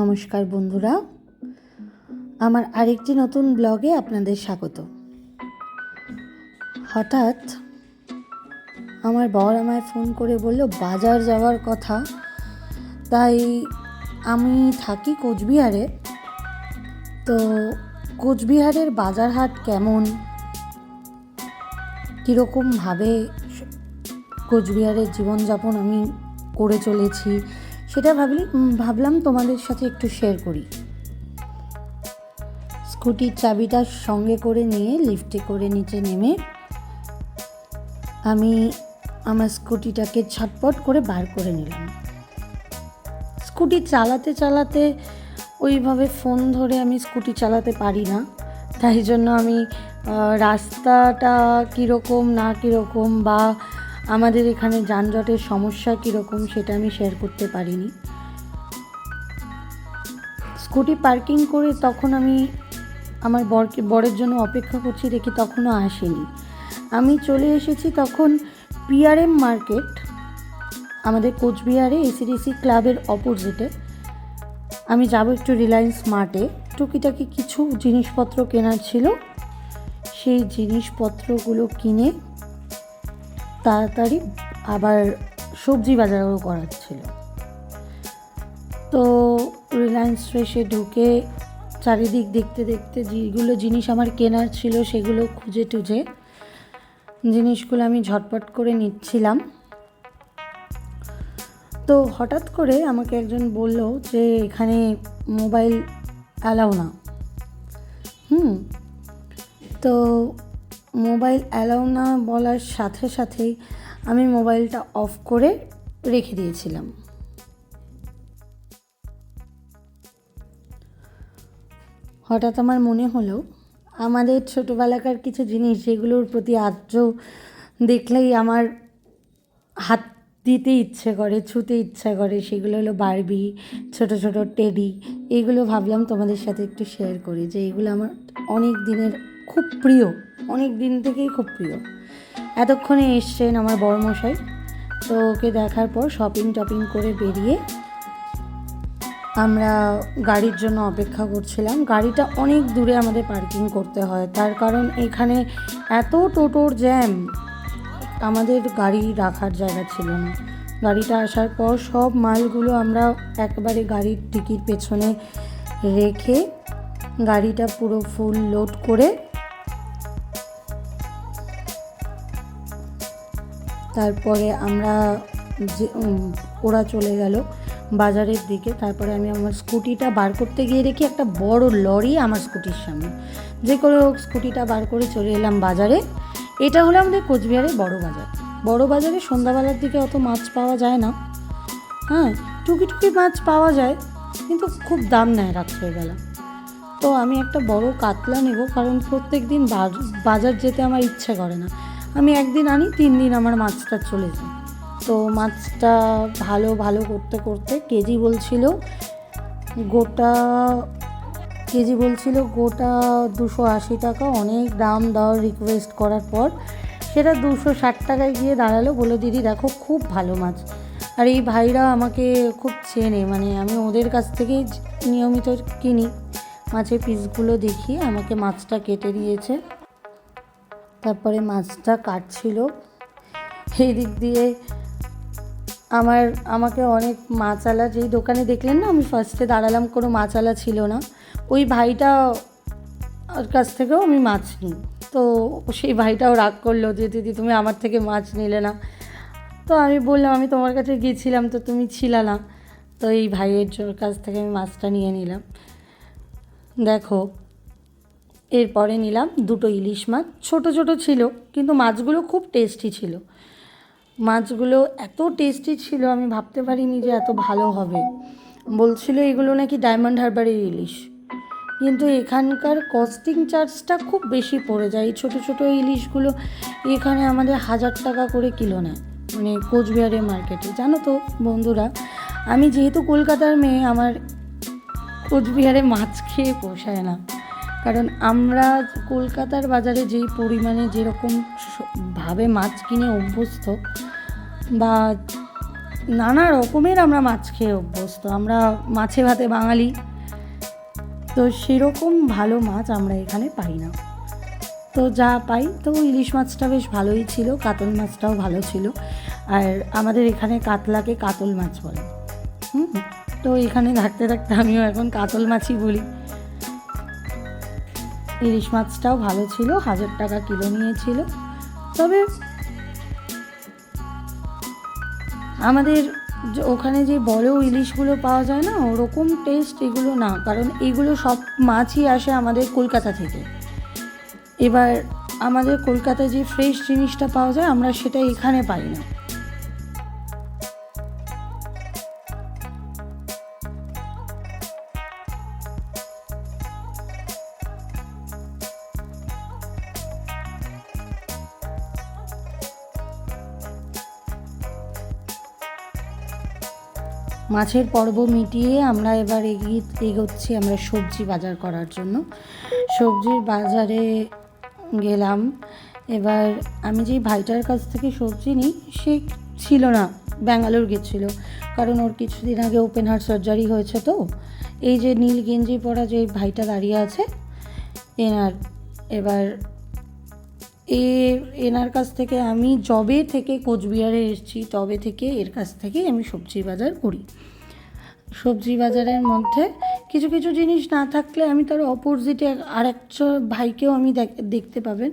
নমস্কার বন্ধুরা, আমার আরেকটি নতুন ব্লগে আপনাদের স্বাগত। হঠাৎ আমার বর আমায় ফোন করে বলল বাজার যাওয়ার কথা। তাই আমি থাকি কোচবিহারে, তো কোচবিহারের বাজার হাট কেমন, কীরকমভাবে কোচবিহারের জীবনযাপন আমি করে চলেছি সেটা ভাবলাম তোমাদের সাথে একটু শেয়ার করি। স্কুটির চাবিটা সঙ্গে করে নিয়ে লিফটে করে নিচে নেমে আমি আমার স্কুটিটাকে ছটপট করে বার করে নিলাম। স্কুটি চালাতে চালাতে ওইভাবে ফোন ধরে আমি স্কুটি চালাতে পারি না, তাই জন্য আমি রাস্তাটা কীরকম না কীরকম বা আমাদের এখানে যানজটের সমস্যা কীরকম সেটা আমি শেয়ার করতে পারিনি। স্কুটি পার্কিং করে তখন আমি আমার বরের জন্য অপেক্ষা করছি, দেখি তখনও আসেনি। আমি চলে এসেছি তখন পিআরএম মার্কেট, আমাদের কোচবিহারে এসিডিসি ক্লাবের অপোজিটে। আমি যাব একটু রিলায়েন্স মার্টে, টুকিটাকি কিছু জিনিসপত্র কেনার ছিল, সেই জিনিসপত্রগুলো কিনে তাড়াতাড়ি আবার সবজি বাজারও করার ছিল। তো রিলায়েন্স ফ্রেশে ঢুকে চারিদিক দেখতে দেখতে যেগুলো জিনিস আমার কেনার ছিল সেগুলো খুঁজে টুজে জিনিসগুলো আমি ঝটপট করে নিচ্ছিলাম। তো হঠাৎ করে আমাকে একজন বলল যে এখানে মোবাইল অ্যালাউ না। তো মোবাইল অ্যালাউ না বলার সাথে সাথেই আমি মোবাইলটা অফ করে রেখে দিয়েছিলাম। হঠাৎ আমার মনে হলো আমাদের ছোটোবেলাকার কিছু জিনিস যেগুলোর প্রতি আজও দেখলেই আমার হাত দিতে ইচ্ছে করে, ছুতে ইচ্ছে করে, সেগুলো হলো বারবি, ছোটো ছোটো টেডি। এইগুলো ভাবলাম তোমাদের সাথে একটু শেয়ার করি যে এগুলো আমার অনেক দিনের খুব প্রিয়, অনেক দিন থেকেই খুব প্রিয়। এতক্ষণে এসছেন আমার বড়মশাই, তো ওকে দেখার পর শপিং টপিং করে বেরিয়ে আমরা গাড়ির জন্য অপেক্ষা করছিলাম। গাড়িটা অনেক দূরে আমাদের পার্কিং করতে হয়, তার কারণ এখানে এত টোটোর জ্যাম, আমাদের গাড়ি রাখার জায়গা ছিল না। গাড়িটা আসার পর সব মালগুলো আমরা একবারে গাড়ির ডিকির পেছনে রেখে গাড়িটা পুরো ফুল লোড করে তারপরে ওরা চলে গেল বাজারের দিকে। তারপরে আমি আমার স্কুটিটা বার করতে গিয়ে দেখি একটা বড় লরি আমার স্কুটির সামনে, যে করে স্কুটিটা বার করে চলে এলাম বাজারে। এটা হলো আমাদের কোচবিহারের বড় বাজার। বড় বাজারে সন্ধ্যাবেলার দিকে অত মাছ পাওয়া যায় না, টুকি মাছ পাওয়া যায়, কিন্তু খুব দাম নেয় রাত্রেবেলা। তো আমি একটা বড় কাতলা নেব, কারণ প্রত্যেক দিন বাজার যেতে আমার ইচ্ছে করে না। আমি একদিন আনি, 3 দিন আমার মাছটা চলে যায়। তো মাছটা ভালো করতে করতে কেজি বলছিল গোটা 280 টাকা। অনেক দাম দেওয়ার রিকোয়েস্ট করার পর সেটা 260 টাকায় গিয়ে দাঁড়ালো। বলে দিদি দেখো খুব ভালো মাছ। আর এই ভাইরা আমাকে খুব চেনে, মানে আমি ওদের কাছ থেকেই নিয়মিত কিনি। মাছের পিসগুলো দেখিয়ে আমাকে মাছটা কেটে দিয়েছে, তারপরে মাছটা কাটছিল। এই দিক দিয়ে আমাকে অনেক মাছওয়ালা, যেই দোকানে দেখলেন না আমি ফার্স্টে দাঁড়ালাম, কোনো মাছওয়ালা ছিল না, ওই ভাইটা কাছ থেকেও আমি মাছ নিই। তো সেই ভাইটাও রাগ করলো যে দিদি তুমি আমার থেকে মাছ নিলে না। তো আমি বললাম আমি তোমার কাছে গিয়েছিলাম তো তুমি ছিলে না। তো এই ভাইয়ের কাছ থেকে আমি মাছটা নিয়ে নিলাম। দেখো এরপরে নিলাম 2 ইলিশ মাছ, ছোট ছিল, কিন্তু মাছগুলো খুব টেস্টি ছিল। মাছগুলো এত টেস্টি ছিল আমি ভাবতে পারিনি যে এত ভালো হবে। বলছিল এগুলো নাকি ডায়মন্ড হারবারের ইলিশ, কিন্তু এখানকার কস্টিং চার্জটা খুব বেশি পড়ে যায়। এই ছোটো ইলিশগুলো এখানে আমাদের 1000 টাকা করে কিলো নেয়, মানে কোচবিহারের মার্কেটে। জানো তো বন্ধুরা, আমি যেহেতু কলকাতার মেয়ে, আমার কোচবিহারে মাছ খেয়ে পোষায় না, কারণ আমরা কলকাতার বাজারে যেই পরিমাণে যেরকম ভাবে মাছ কিনে অভ্যস্ত, বা নানা রকমের আমরা মাছ খেয়ে অভ্যস্ত, আমরা মাছে ভাতে বাঙালি, তো সেরকম ভালো মাছ আমরা এখানে পাই না। তো যা পাই, তো ইলিশ মাছটা বেশ ভালোই ছিল, কাতল মাছটাও ভালো ছিল। আর আমাদের এখানে কাতলাকে কাতল মাছ বলে। তো এখানে থাকতে থাকতে আমিও এখন কাতল মাছই বলি। ইলিশ মাছটাও ভালো ছিল, 1000 টাকা কিলো নিয়েছিল। তবে আমাদের ওখানে যে বড় ইলিশগুলো পাওয়া যায় না, ওরকম টেস্ট এগুলো না, কারণ এগুলো সব মাছই আসে আমাদের কলকাতা থেকে। এবার আমাদের কলকাতায় যে ফ্রেশ জিনিসটা পাওয়া যায় আমরা সেটা এখানে পাই না। মাছের পর্ব মিটিয়ে আমরা এবার এগোচ্ছি আমরা সবজি বাজার করার জন্য। সবজির বাজারে গেলাম। এবার আমি যেই ভাইটার কাছ থেকে সবজি নিই, সে ছিল না, ব্যাঙ্গালোর গেছিলো, কারণ ওর কিছুদিন আগে ওপেন হার্ট সার্জারি হয়েছে। তো এই যে নীল গেঞ্জি পরা যে ভাইটা দাঁড়িয়ে আছে, এবার এনার কাছ থেকে আমি যবে থেকে কোচবিহারে এসেছি তবে থেকে এর কাছ থেকেই আমি সবজি বাজার করি। সবজি বাজারের মধ্যে কিছু কিছু জিনিস না থাকলে আমি তার অপোজিটে আরেকটা ভাইকেও আমি দেখতে পাবেন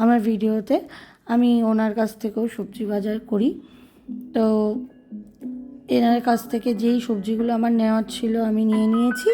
আমার ভিডিওতে, আমি ওনার কাছ থেকেও সবজি বাজার করি। তো এনার কাছ থেকে যেই সবজিগুলো আমার নেওয়ার ছিল আমি নিয়ে নিয়েছি।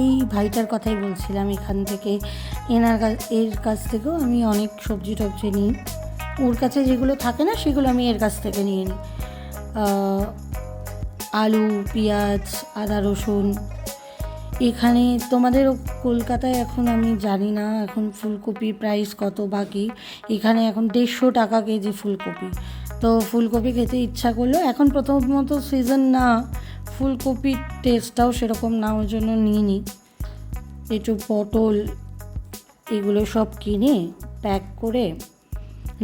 এই ভাইটার কথাই বলছিলাম, এখান থেকে এর কাছ থেকেও আমি অনেক সবজি টবজি নিই। ওর কাছে যেগুলো থাকে না সেগুলো আমি এর কাছ থেকে নিয়ে নিই। আলু, পেঁয়াজ, আদা, রসুন। এখানে তোমাদের কলকাতায় এখন আমি জানি না এখন ফুলকপি প্রাইস কত, বাকি এখানে এখন 150 টাকা কেজি ফুলকপি। তো ফুলকপি খেতে ইচ্ছা করলো, এখন প্রথমত সিজন না, ফুলকপির টেস্টটাও সেরকম না, ওই জন্য নিয়ে নিই। একটু পটল এগুলো সব কিনে প্যাক করে,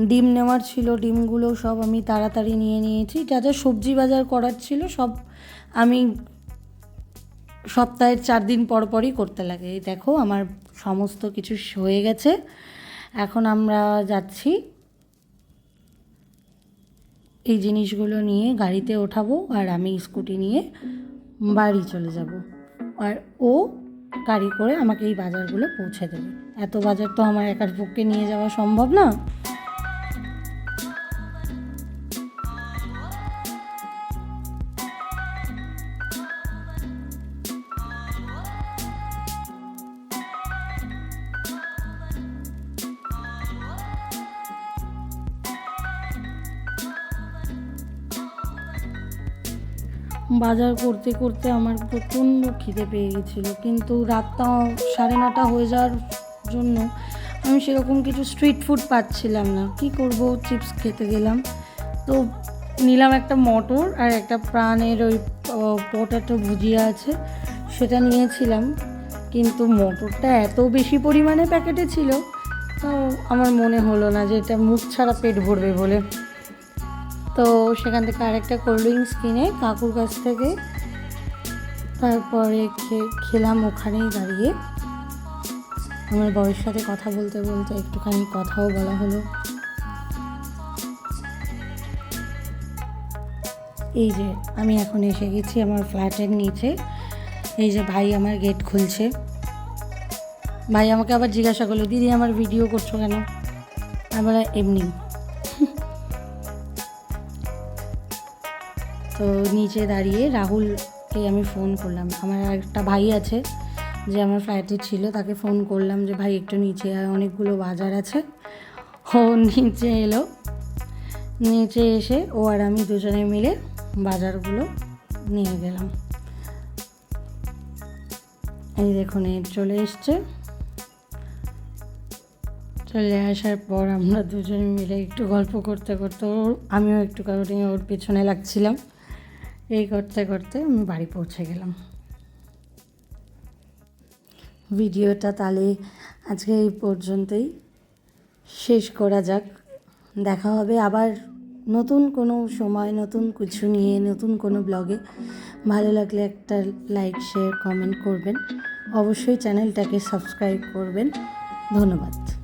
ডিম নেওয়ার ছিল, ডিমগুলো সব আমি তাড়াতাড়ি নিয়ে নিয়েছি। যা যা সবজি বাজার করার ছিল সব আমি সপ্তাহের 4 দিন পর পরই করতে লাগে। এই দেখো আমার সমস্ত কিছু হয়ে গেছে। এখন আমরা যাচ্ছি এই জিনিসগুলো নিয়ে গাড়িতে ওঠাবো, আর আমি স্কুটি নিয়ে বাড়ি চলে যাব, আর ও গাড়ি করে আমাকে এই বাজারগুলো পৌঁছে দেবে। এত বাজার তো আমার একার পক্ষে নিয়ে যাওয়া সম্ভব না। বাজার করতে করতে আমার প্রচণ্ড খিদে পেয়ে গেছিলো, কিন্তু রাতটা 9:30 হয়ে যাওয়ার জন্য আমি সেরকম কিছু স্ট্রিট ফুড পাচ্ছিলাম না। কি করব, চিপস খেতে গেলাম, তো নিলাম একটা মটর আর একটা প্রাণের ওই পটাটো ভুজিয়া আছে, সেটা নিয়েছিলাম। কিন্তু মটরটা এত বেশি পরিমাণে প্যাকেটে ছিল, তো আমার মনে হলো না যে এটা মুখ ছাড়া পেট ভরবে বলে। তো সেখান থেকে আরেকটা কোল্ড ড্রিঙ্কস কিনে কাকুর কাছ থেকে তারপরে খেলাম ওখানেই দাঁড়িয়ে। আমার বরের সাথে কথা বলতে বলতে একটুখানি কথাও বলা হলো। এই যে আমি এখন এসে গেছি আমার ফ্ল্যাটের নিচে। এই যে ভাই আমার গেট খুলছে। ভাই আমাকে আবার জিজ্ঞাসা করলো, দিদি আমার ভিডিও করছো কেন? আবার এমনি। তো নিচে দাঁড়িয়ে রাহুলকে আমি ফোন করলাম। আমার একটা ভাই আছে যে আমার ফ্ল্যাটে ছিল, তাকে ফোন করলাম যে ভাই একটু নিচে আয়, অনেকগুলো বাজার আছে। ও নিচে এলো। নিচে এসে ও আর আমি দুজনে মিলে বাজারগুলো নিয়ে গেলাম। এই দেখুন চলে এসছে। চলে আসার পর আমরা দুজনে মিলে একটু গল্প করতে করতে আমিও একটু কারণে ওর পেছনে লাগছিলাম। এই করতে করতে আমি বাড়ি পৌঁছে গেলাম। ভিডিওটা তাহলে আজকে এই পর্যন্তই শেষ করা যাক। দেখা হবে আবার নতুন কোনো সময়, নতুন কিছু নিয়ে, নতুন কোনো ব্লগে। ভালো লাগলে একটা লাইক, শেয়ার, কমেন্ট করবেন। অবশ্যই চ্যানেলটাকে সাবস্ক্রাইব করবেন। ধন্যবাদ।